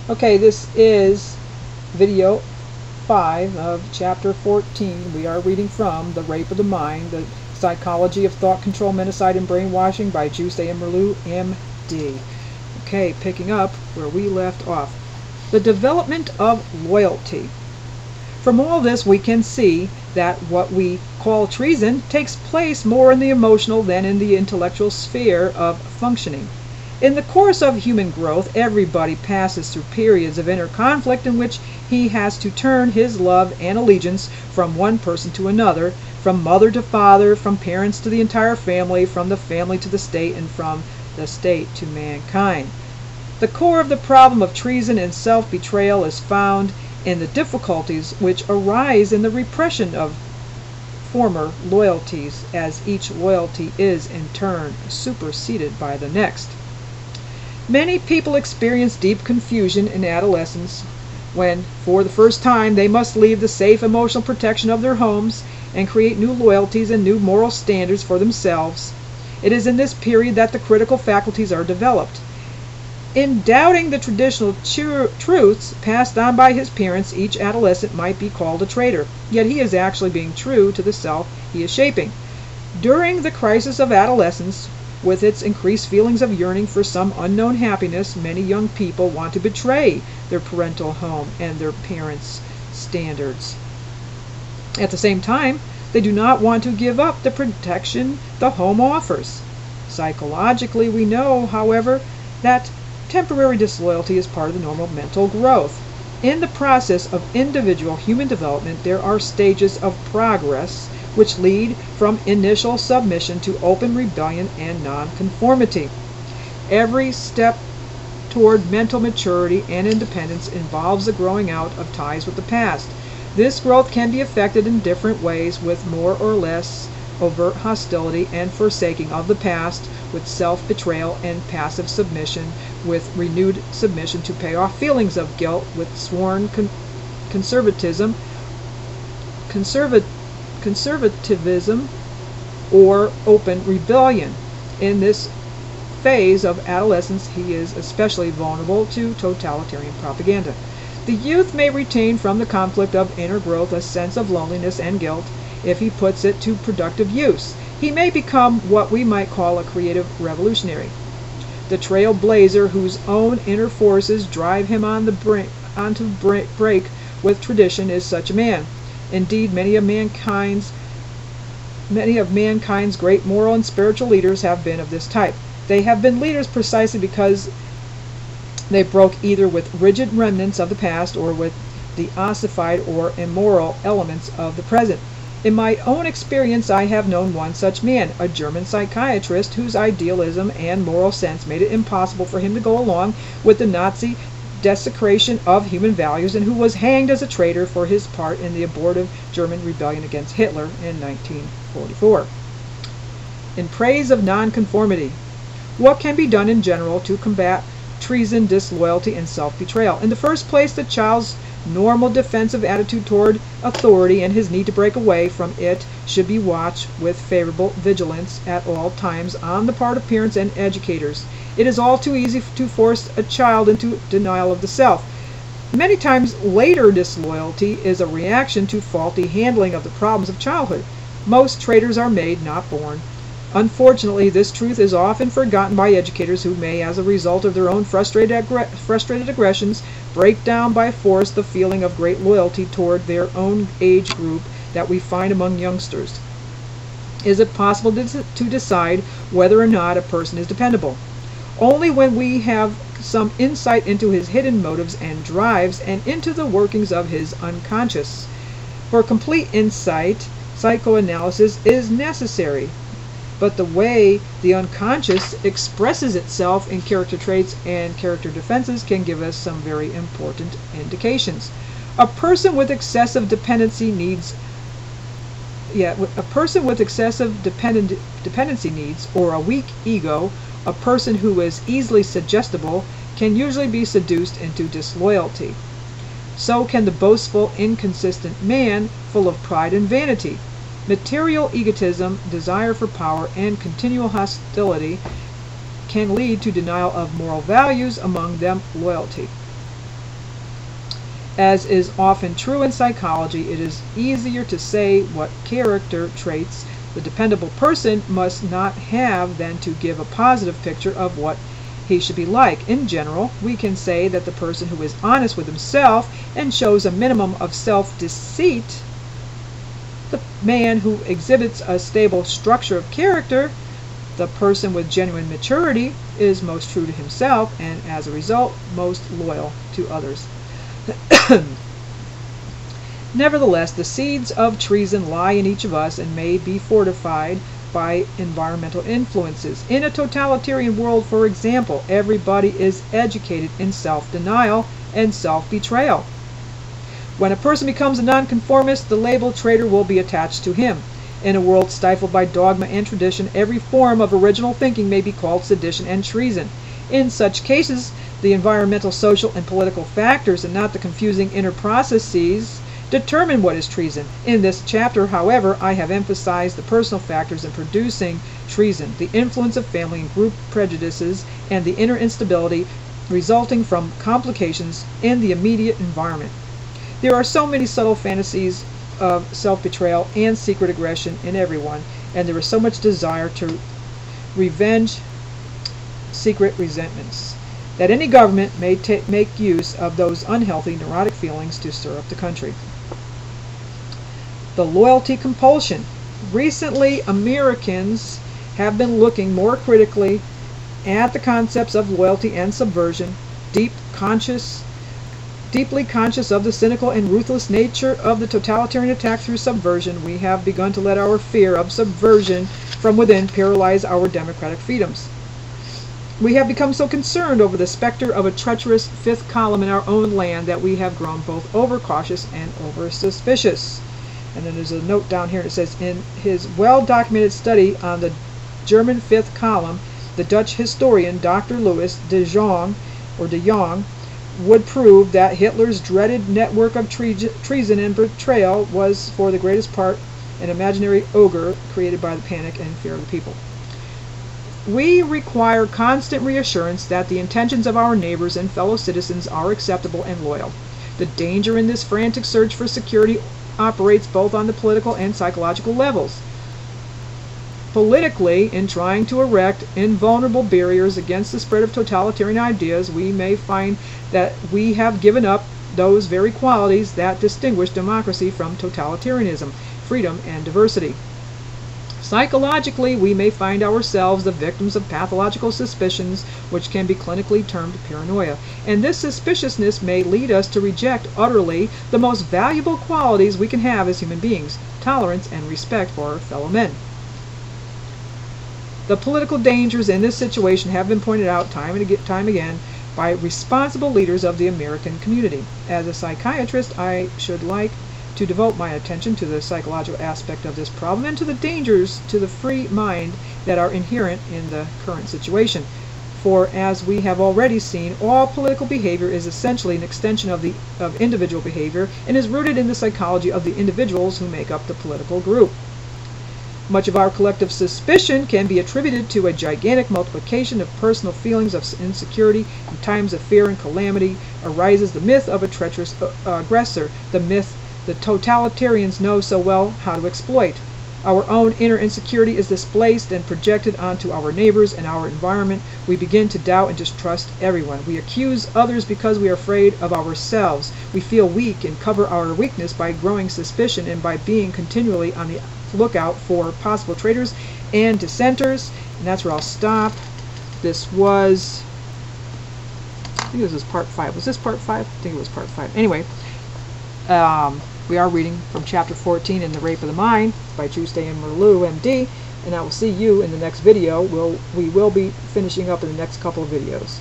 Okay, this is video 5 of chapter 14. We are reading from The Rape of the Mind, The Psychology of Thought Control, Menticide, and Brainwashing by Merleau, MD. Okay, picking up where we left off. The development of loyalty. From all this we can see that what we call treason takes place more in the emotional than in the intellectual sphere of functioning. In the course of human growth, everybody passes through periods of inner conflict in which he has to turn his love and allegiance from one person to another, from mother to father, from parents to the entire family, from the family to the state, and from the state to mankind. The core of the problem of treason and self-betrayal is found in the difficulties which arise in the repression of former loyalties, as each loyalty is in turn superseded by the next. Many people experience deep confusion in adolescence when, for the first time, they must leave the safe emotional protection of their homes and create new loyalties and new moral standards for themselves. It is in this period that the critical faculties are developed. In doubting the traditional truths passed on by his parents, each adolescent might be called a traitor, yet he is actually being true to the self he is shaping. During the crisis of adolescence, with its increased feelings of yearning for some unknown happiness, many young people want to betray their parental home and their parents' standards. At the same time, they do not want to give up the protection the home offers. Psychologically, we know, however, that temporary disloyalty is part of the normal mental growth. In the process of individual human development, there are stages of progress which lead from initial submission to open rebellion and nonconformity. Every step toward mental maturity and independence involves the growing out of ties with the past. This growth can be effected in different ways, with more or less overt hostility and forsaking of the past, with self-betrayal and passive submission, with renewed submission to pay off feelings of guilt, with sworn conservatism, or open rebellion. In this phase of adolescence, he is especially vulnerable to totalitarian propaganda. The youth may retain from the conflict of inner growth a sense of loneliness and guilt if he puts it to productive use. He may become what we might call a creative revolutionary. The trailblazer whose own inner forces drive him on onto break with tradition is such a man. Indeed, many of mankind's great moral and spiritual leaders have been of this type. They have been leaders precisely because they broke either with rigid remnants of the past or with the ossified or immoral elements of the present. In my own experience, I have known one such man, a German psychiatrist whose idealism and moral sense made it impossible for him to go along with the Nazi desecration of human values, and who was hanged as a traitor for his part in the abortive German rebellion against Hitler in 1944. In praise of nonconformity, what can be done in general to combat treason, disloyalty, and self-betrayal? In the first place, the child's normal defensive attitude toward authority and his need to break away from it should be watched with favorable vigilance at all times on the part of parents and educators. It is all too easy to force a child into denial of the self. Many times later disloyalty is a reaction to faulty handling of the problems of childhood. Most traitors are made, not born. Unfortunately, this truth is often forgotten by educators who may, as a result of their own frustrated aggressions, break down by force the feeling of great loyalty toward their own age group that we find among youngsters. Is it possible to decide whether or not a person is dependable? Only when we have some insight into his hidden motives and drives and into the workings of his unconscious. For complete insight, psychoanalysis is necessary. But the way the unconscious expresses itself in character traits and character defenses can give us some very important indications. A person with excessive dependency needs, dependency needs, or a weak ego, a person who is easily suggestible, can usually be seduced into disloyalty. So can the boastful, inconsistent man, full of pride and vanity. Material egotism, desire for power, and continual hostility can lead to denial of moral values, among them loyalty. As is often true in psychology, it is easier to say what character traits the dependable person must not have than to give a positive picture of what he should be like. In general, we can say that the person who is honest with himself and shows a minimum of self-deceit, the man who exhibits a stable structure of character, the person with genuine maturity, is most true to himself and, as a result, most loyal to others. Nevertheless, the seeds of treason lie in each of us and may be fortified by environmental influences. In a totalitarian world, for example, everybody is educated in self-denial and self-betrayal. When a person becomes a nonconformist, the label traitor will be attached to him. In a world stifled by dogma and tradition, every form of original thinking may be called sedition and treason. In such cases, the environmental, social, and political factors, and not the confusing inner processes, determine what is treason. In this chapter, however, I have emphasized the personal factors in producing treason, the influence of family and group prejudices, and the inner instability resulting from complications in the immediate environment. There are so many subtle fantasies of self-betrayal and secret aggression in everyone, and there is so much desire to revenge secret resentments, that any government may make use of those unhealthy, neurotic feelings to stir up the country. The loyalty compulsion. Recently, Americans have been looking more critically at the concepts of loyalty and subversion, deeply conscious of the cynical and ruthless nature of the totalitarian attack through subversion. We have begun to let our fear of subversion from within paralyze our democratic freedoms. We have become so concerned over the specter of a treacherous fifth column in our own land that we have grown both overcautious and over-suspicious. And then there's a note down here that says, in his well-documented study on the German fifth column, the Dutch historian Dr. Louis de Jong would prove that Hitler's dreaded network of treason and betrayal was for the greatest part an imaginary ogre created by the panic and fear of the people. We require constant reassurance that the intentions of our neighbors and fellow citizens are acceptable and loyal. The danger in this frantic search for security operates both on the political and psychological levels. Politically, in trying to erect invulnerable barriers against the spread of totalitarian ideas, we may find that we have given up those very qualities that distinguish democracy from totalitarianism, freedom and diversity. Psychologically, we may find ourselves the victims of pathological suspicions which can be clinically termed paranoia, and this suspiciousness may lead us to reject utterly the most valuable qualities we can have as human beings: tolerance and respect for our fellow men. The political dangers in this situation have been pointed out time and time again by responsible leaders of the American community. As a psychiatrist, I should like to devote my attention to the psychological aspect of this problem and to the dangers to the free mind that are inherent in the current situation. For, as we have already seen, all political behavior is essentially an extension of individual behavior and is rooted in the psychology of the individuals who make up the political group. Much of our collective suspicion can be attributed to a gigantic multiplication of personal feelings of insecurity. In times of fear and calamity arises the myth of a treacherous aggressor, the myth the totalitarians know so well how to exploit. Our own inner insecurity is displaced and projected onto our neighbors and our environment. We begin to doubt and distrust everyone. We accuse others because we are afraid of ourselves. We feel weak and cover our weakness by growing suspicion and by being continually on the lookout for possible traitors and dissenters. And that's where I'll stop. This was, I think this was part 5. Was this part 5? I think it was part 5. Anyway, we are reading from chapter 14 in The Rape of the Mind by Tuesday Merleau, MD, and I will see you in the next video. We will be finishing up in the next couple of videos.